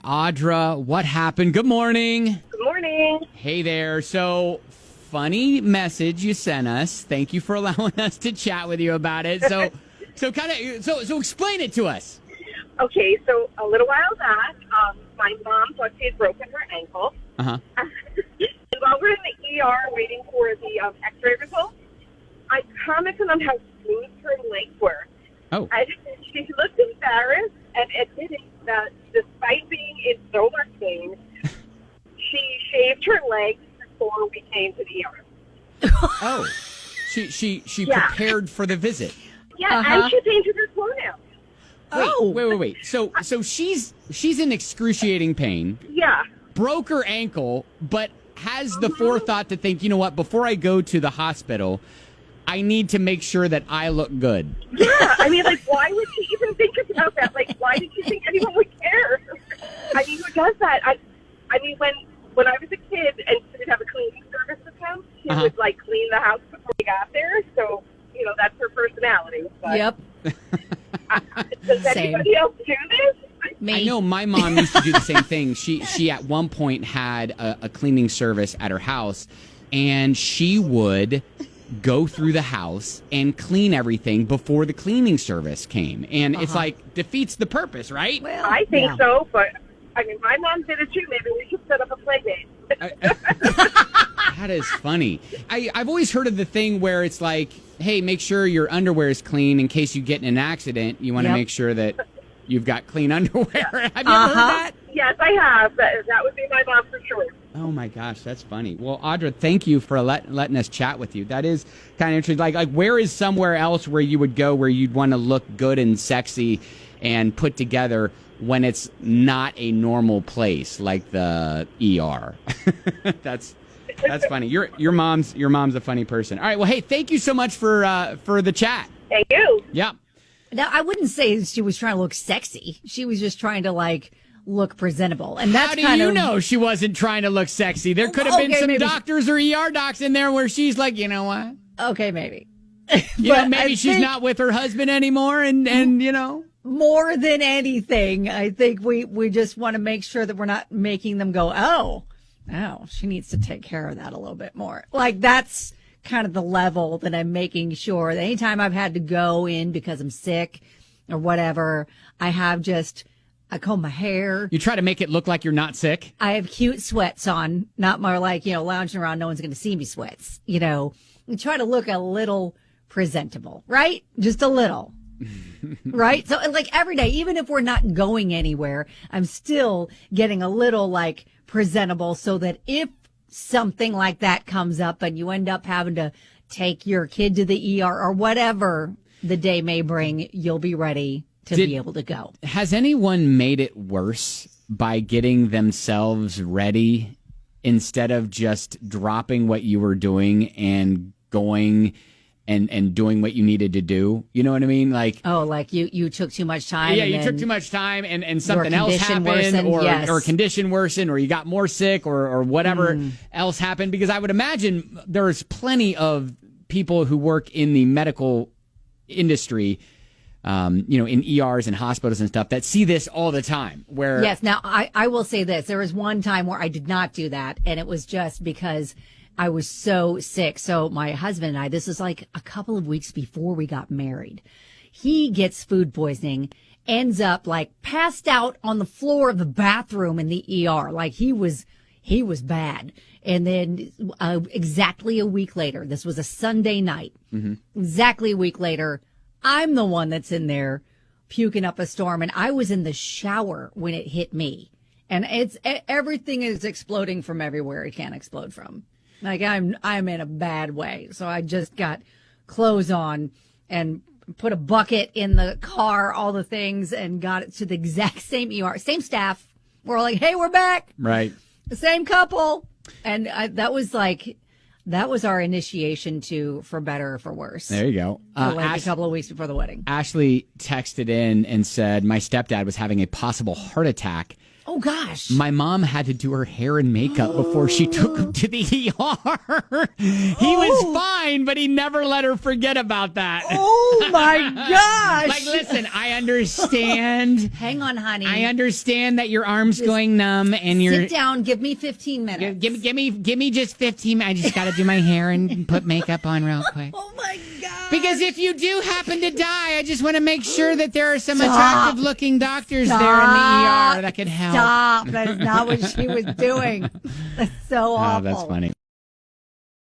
Audra, what happened? Good morning. Good morning. Hey there. So, funny message you sent us. Thank you for allowing us to chat with you about it. So explain it to us. Okay, so a little while back, my mom thought she had broken her ankle. Uh-huh. And while we're in the ER waiting for the X-ray results, I commented on how smooth her legs were. Oh. And she looked embarrassed and admitted that despite being in so much pain, she shaved her legs before we came to the ER. Oh. She prepared for the visit. Yeah, and she painted her toenails. Wait. So she's in excruciating pain. Yeah. Broke her ankle, but has the forethought to think, you know what, before I go to the hospital, I need to make sure that I look good. Yeah, I mean, like, why would she even think about that? Like, why did you think anyone would care? I mean, who does that? I mean, when I was a kid and she would have a cleaning service with him, she would, like, clean the house before we got there. So, you know, that's her personality. But, yep. Does anybody else do this? Me. I know my mom used to do the same thing. She at one point had a cleaning service at her house, and she would go through the house and clean everything before the cleaning service came. And it's like, defeats the purpose, right? Well, I think so, but, I mean, my mom did it too. Maybe we should set up a play date. That is funny. I've always heard of the thing where it's like, hey, make sure your underwear is clean in case you get in an accident. You want to make sure that you've got clean underwear. Have you ever heard that? Yes, I have. That would be my mom for sure. Oh, my gosh, that's funny. Well, Audra, thank you for letting us chat with you. That is kind of interesting. Like, where is somewhere else where you would go where you'd want to look good and sexy and put together when it's not a normal place like the ER? That's funny. Your mom's a funny person. All right. Well, hey, thank you so much for the chat. Thank you. Yeah. Now, I wouldn't say she was trying to look sexy. She was just trying to, like, look presentable. And that's How do you know she wasn't trying to look sexy? There could have been some doctors or ER docs in there where she's like, you know what? Okay, maybe. Maybe she's not with her husband anymore and you know. More than anything, I think we just want to make sure that we're not making them go, oh, she needs to take care of that a little bit more. Like, that's kind of the level that I'm making sure that anytime I've had to go in because I'm sick or whatever, I comb my hair. You try to make it look like you're not sick? I have cute sweats on, not more like, lounging around, no one's going to see me sweats, and try to look a little presentable, right? Just a little. Right? So, like, every day, even if we're not going anywhere, I'm still getting a little, like, presentable so that if something like that comes up and you end up having to take your kid to the ER or whatever the day may bring, you'll be ready to be able to go. Has anyone made it worse by getting themselves ready instead of just dropping what you were doing and going and doing what you needed to do? You know what I mean? Like, like you took too much time. Yeah, you took too much time and something else happened or condition worsened or you got more sick or whatever else happened. Because I would imagine there's plenty of people who work in the medical industry, in ERs and hospitals and stuff that see this all the time. Where yes, now I will say this: there was one time where I did not do that, and it was just because I was so sick. So my husband and I, this is like a couple of weeks before we got married. He gets food poisoning, ends up like passed out on the floor of the bathroom in the ER. Like he was bad. And then exactly a week later, this was a Sunday night. Exactly a week later, I'm the one that's in there puking up a storm, and I was in the shower when it hit me. And everything is exploding from everywhere it can explode from. Like I'm in a bad way. So I just got clothes on and put a bucket in the car, all the things, and got it to the exact same ER, same staff. We're all like, hey, we're back. Right. The same couple. And that was our initiation to For Better or For Worse. There you go. A couple of weeks before the wedding. Ashley texted in and said, my stepdad was having a possible heart attack Oh, gosh. My mom had to do her hair and makeup before she took him to the ER. He was fine, but he never let her forget about that. Oh, my gosh. Like, listen, I understand. Hang on, honey. I understand that your arm's going numb and you're. Sit down. Give me 15 minutes. Give me just 15. I just got to do my hair and put makeup on real quick. Oh, my God. Because if you do happen to die, I just want to make sure that there are some attractive looking doctors there in the ER that can help. Stop. That is not what she was doing. That's so awful. Oh, that's funny.